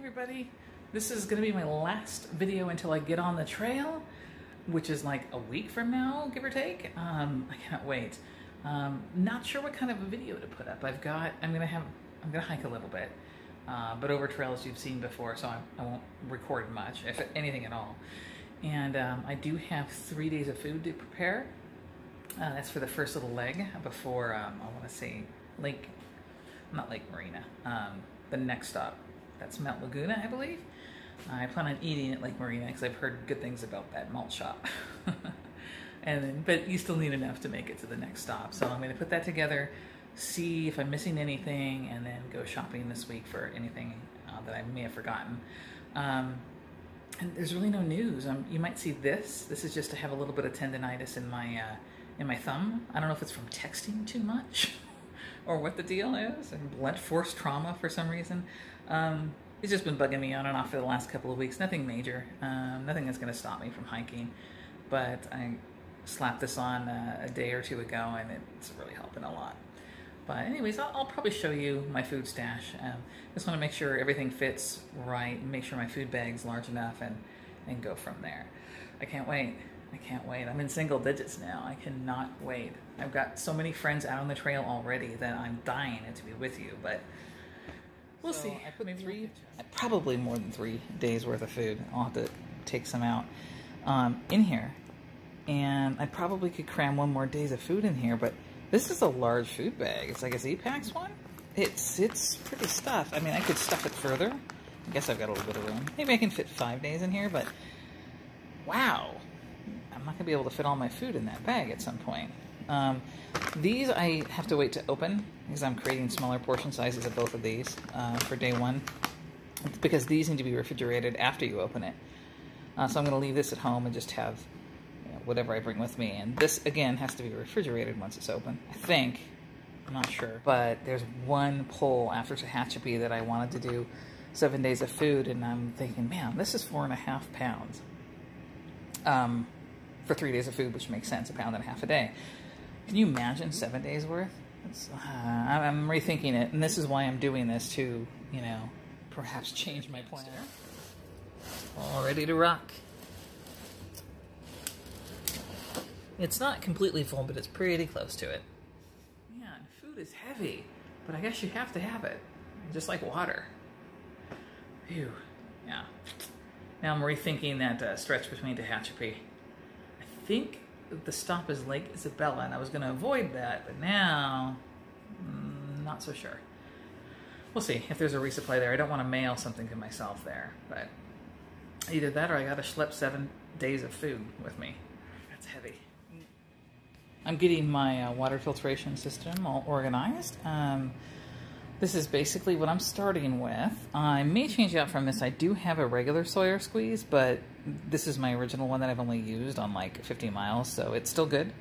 everybody. This is going to be my last video until I get on the trail, which is like a week from now, give or take. I can't wait. Not sure what kind of a video to put up. I'm gonna hike a little bit, but over trails you've seen before, so I won't record much, if anything at all. And I do have 3 days of food to prepare. That's for the first little leg before I want to say not Lake Marina, the next stop. That's Mount Laguna, I believe. I plan on eating at Lake Marina because I've heard good things about that malt shop. But you still need enough to make it to the next stop. So I'm going to put that together, see if I'm missing anything, and then go shopping this week for anything that I may have forgotten. And there's really no news. You might see this. This is just to have a little bit of tendonitis in my thumb. I don't know if it's from texting too much or what the deal is, and blunt force trauma for some reason. It's just been bugging me on and off for the last couple of weeks. Nothing major, nothing that's going to stop me from hiking. But I slapped this on a day or two ago, and it's really helping a lot. But anyways, I'll probably show you my food stash. Just want to make sure everything fits right, and make sure my food bag's large enough, and go from there. I can't wait. I can't wait. I'm in single digits now. I cannot wait. I've got so many friends out on the trail already that I'm dying to be with you, but we'll see. I put maybe probably more than 3 days worth of food. I'll have to take some out in here, and I probably could cram 1 more day's of food in here, but this is a large food bag. It's like a Z-Packs one. It's pretty stuffed. I mean, I could stuff it further. I guess I've got a little bit of room. Maybe I can fit 5 days in here, but wow. I'm not going to be able to fit all my food in that bag at some point. These I have to wait to open because I'm creating smaller portion sizes of both of these for day 1, because these need to be refrigerated after you open it. So I'm going to leave this at home and just have whatever I bring with me. And this, again, has to be refrigerated once it's open, I think. I'm not sure. But there's one pull after Tehachapi that I wanted to do 7 days of food, and I'm thinking, man, this is 4.5 pounds. For 3 days of food, which makes sense, 1.5 pounds a day. Can you imagine 7 days worth? I'm rethinking it, and this is why I'm doing this to, perhaps change my plan. All ready to rock. It's not completely full, but it's pretty close to it. Man, food is heavy, but I guess you have to have it, just like water. Phew, yeah. Now I'm rethinking that stretch between Tehachapi. I think the stop is Lake Isabella, and I was going to avoid that, but now, not so sure. We'll see if there's a resupply there. I don't want to mail something to myself there, but either that or I got to schlep 7 days of food with me. That's heavy. I'm getting my water filtration system all organized. This is basically what I'm starting with. I may change out from this. I do have a regular Sawyer squeeze, but this is my original one that I've only used on like 50 miles, so it's still good.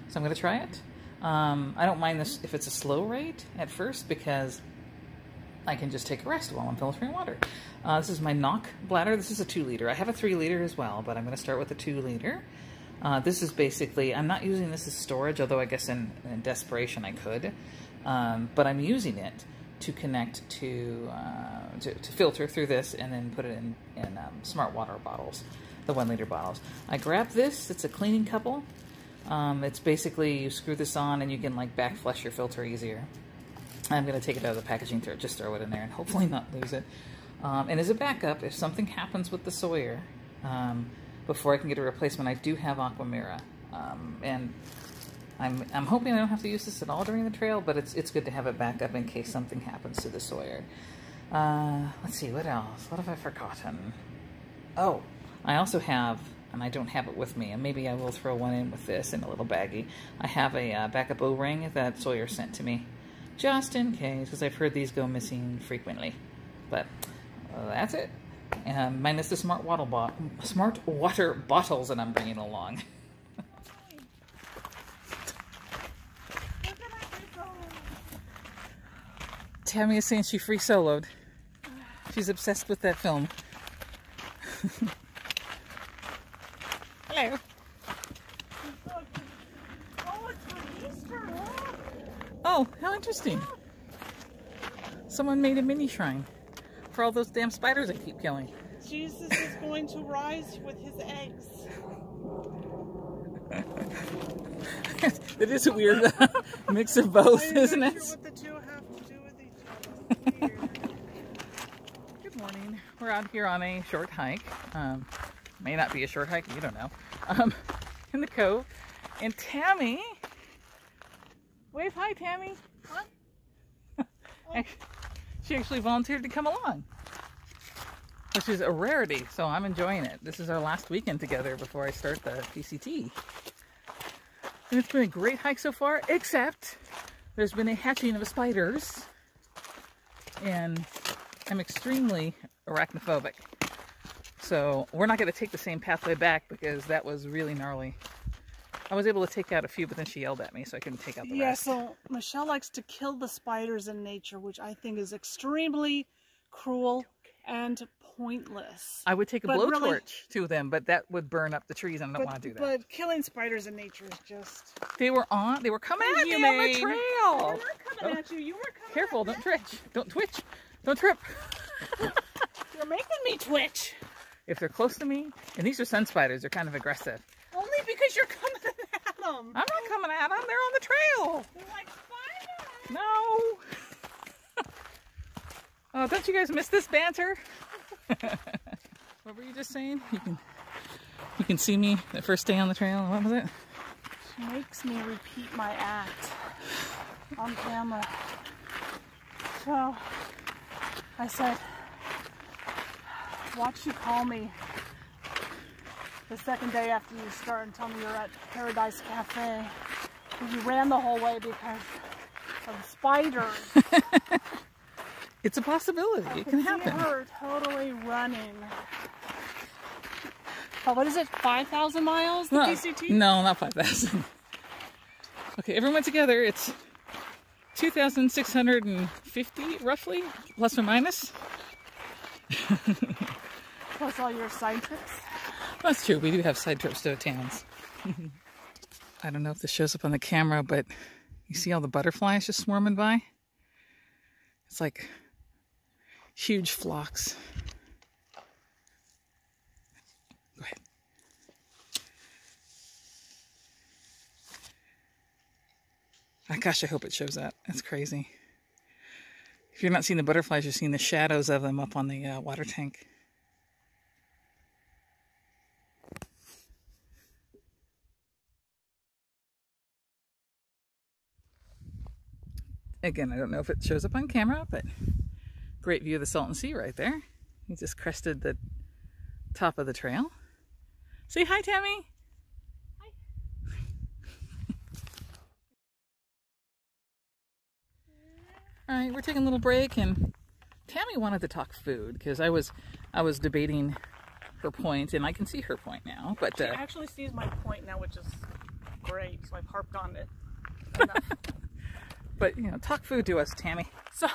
So I'm going to try it. I don't mind this if it's a slow rate at first, because I can just take a rest while I'm filtering water. This is my knock bladder. This is a 2-liter. I have a 3-liter as well, but I'm going to start with a 2-liter. This is basically, I'm not using this as storage, although I guess in desperation I could, but I'm using it to connect to filter through this and then put it in smart water bottles, the 1-liter bottles. I grabbed this. It's a cleaning couple. It's basically you screw this on and you can like back flush your filter easier. I'm going to take it out of the packaging, just throw it in there and hopefully not lose it. And as a backup, if something happens with the Sawyer, before I can get a replacement, I do have Aquamira, and I'm hoping I don't have to use this at all during the trail, but it's good to have it back up in case something happens to the Sawyer. Let's see, what else? What have I forgotten? Oh, I also have, and I don't have it with me, and maybe I will throw one in with this in a little baggie. I have a backup O-ring that Sawyer sent to me, just in case, because I've heard these go missing frequently. But that's it. Minus the smart water bottles that I'm bringing along. Tami is saying she free soloed. She's obsessed with that film. Hello. Oh, it's for Easter. Oh, how interesting. Someone made a mini shrine. for all those damn spiders I keep killing. Jesus is going to rise with his eggs. It is a weird mix of both, isn't it? I'm not sure what the two have to do with each other. It's weird. Good morning. We're out here on a short hike. May not be a short hike, you don't know. In the cove. And Tami, wave hi, Tami. What? She actually volunteered to come along, which is a rarity, so I'm enjoying it. This is our last weekend together before I start the PCT. And it's been a great hike so far, except there's been a hatching of spiders, and I'm extremely arachnophobic. So we're not going to take the same pathway back because that was really gnarly. I was able to take out a few, but then she yelled at me, so I couldn't take out the rest. Yeah, so Michelle likes to kill the spiders in nature, which I think is extremely cruel and pointless. I would take a blowtorch to them, but that would burn up the trees, and I don't want to do that. But killing spiders in nature is just... They were coming at me on the trail. They weren't coming at you. You were coming Careful, at don't twitch. Don't twitch. Don't trip. You're making me twitch. If they're close to me, and these are sun spiders, they're kind of aggressive. Only because you're coming at them. I'm not coming at them. They're on the trail. They're like spiders. No. Oh, don't you guys miss this banter? What were you just saying? You can see me the first day on the trail. What was it? She makes me repeat my act on camera. So I said, watch you call me the second day after you start and tell me you're at Paradise Cafe. And you ran the whole way because of spiders. It's a possibility. It can happen. See her totally running. Oh, what is it? 5,000 miles? The PCT? No, not 5,000. Okay, everyone together, it's 2,650 roughly, plus or minus. Plus all your side trips? That's true. We do have side trips to towns. I don't know if this shows up on the camera, but you see all the butterflies just swarming by? It's like huge flocks. Go ahead. Oh, gosh, I hope it shows up. That's crazy. If you're not seeing the butterflies, you're seeing the shadows of them up on the water tank. Again, I don't know if it shows up on camera, but great view of the Salton Sea right there. We just crested the top of the trail. Say hi, Tami. Hi. All right, we're taking a little break, and Tami wanted to talk food because I was debating her point, and I can see her point now. But she actually sees my point now, which is great. So I've harped on it enough. But, you know, talk food to us, Tami. So,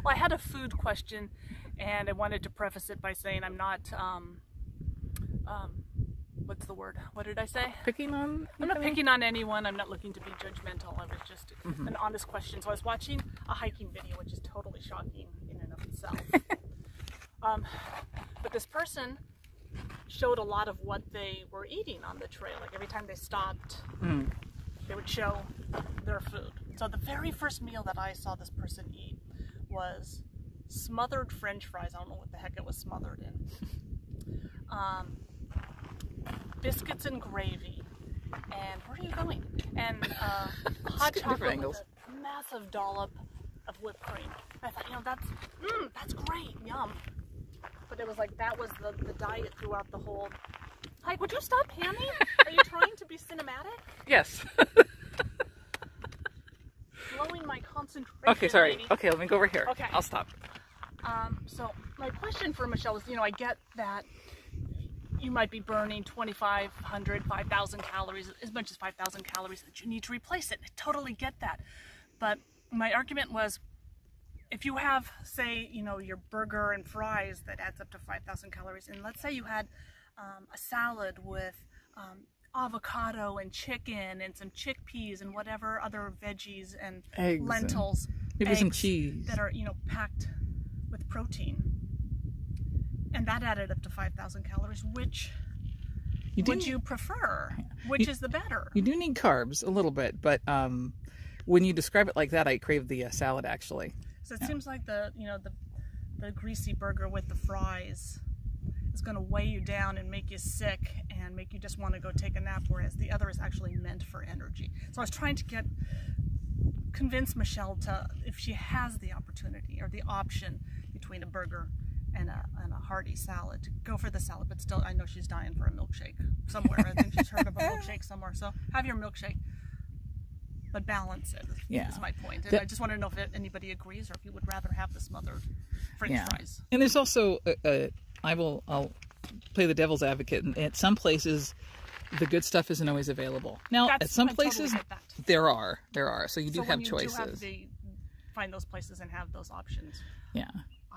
well, I had a food question, and I wanted to preface it by saying I'm not, what's the word? What did I say? Picking on? I'm not picking on anyone. I'm not looking to be judgmental. I was just an honest question. So I was watching a hiking video, which is totally shocking in and of itself. But this person showed a lot of what they were eating on the trail. Like every time they stopped, they would show their food. So the very first meal that I saw this person eat was smothered French fries. I don't know what the heck it was smothered in. Biscuits and gravy. And where are you going? And hot chocolate with a massive dollop of whipped cream. I thought, you know, that's great, yum. But it was like that was the diet throughout the whole hike. Would you stop panning? Are you trying to be cinematic? Yes. Blowing my concentration. Okay, sorry. Lady. Okay, let me go over here. Okay. I'll stop. So my question for Michelle is, you know, I get that you might be burning 2,500, 5,000 calories, as much as 5,000 calories that you need to replace it. I totally get that. But my argument was, if you have, say, you know, your burger and fries that adds up to 5,000 calories, and let's say you had a salad with avocado and chicken and some chickpeas and whatever other veggies and eggs lentils, and maybe some cheese that are, you know, packed with protein. and that added up to 5,000 calories. Which would you prefer? Which is the better? You do need carbs a little bit, but when you describe it like that, I crave the salad actually. So it seems like the greasy burger with the fries is going to weigh you down and make you sick and make you just want to go take a nap, whereas the other is actually meant for energy. So I was trying to convince Michelle to, if she has the opportunity or the option between a burger and a hearty salad, to go for the salad. But still, I know she's dying for a milkshake somewhere. I think she's heard of a milkshake somewhere. So have your milkshake, but balance it. Yeah, is my point. And I just want to know if anybody agrees, or if you would rather have the smothered French fries. And there's also I'll play the devil's advocate. And at some places, the good stuff isn't always available. Now, at some places, there are. So you do have choices. Find those places and have those options. Yeah.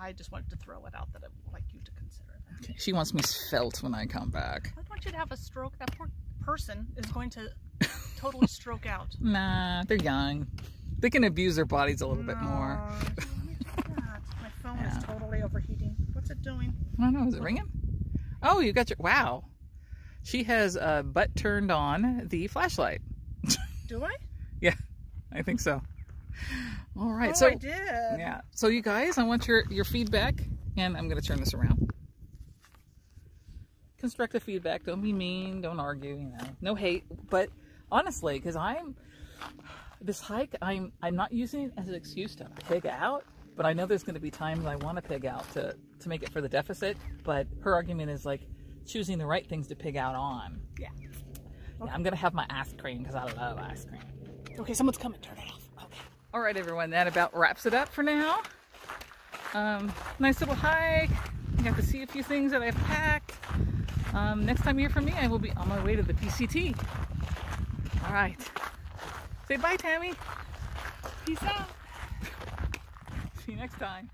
I just wanted to throw it out that I would like you to consider that. Okay. She wants me svelte when I come back. I want you to have a stroke. That poor person is going to totally stroke out. Nah, they're young. They can abuse their bodies a little bit more. My phone is totally overheating. What's it doing? I don't know. Is it ringing? Oh, you got your... Wow. She has butt turned on the flashlight. Do I? Yeah, I think so. All right. Oh, so I did. Yeah. So you guys, I want your feedback, and I'm going to turn this around. Constructive feedback. Don't be mean. Don't argue. You know, no hate. But honestly, because this hike, I'm not using it as an excuse to pig out. But I know there's going to be times I want to pig out to make it for the deficit. But her argument is like choosing the right things to pig out on. Yeah. Okay. Yeah, I'm going to have my ice cream because I love ice cream. Okay, someone's coming. Turn it off. Okay. All right, everyone. That about wraps it up for now. Nice little hike. I got to see a few things that I've packed. Next time you hear from me, I will be on my way to the PCT. All right. Say bye, Tami. Peace out. See you next time.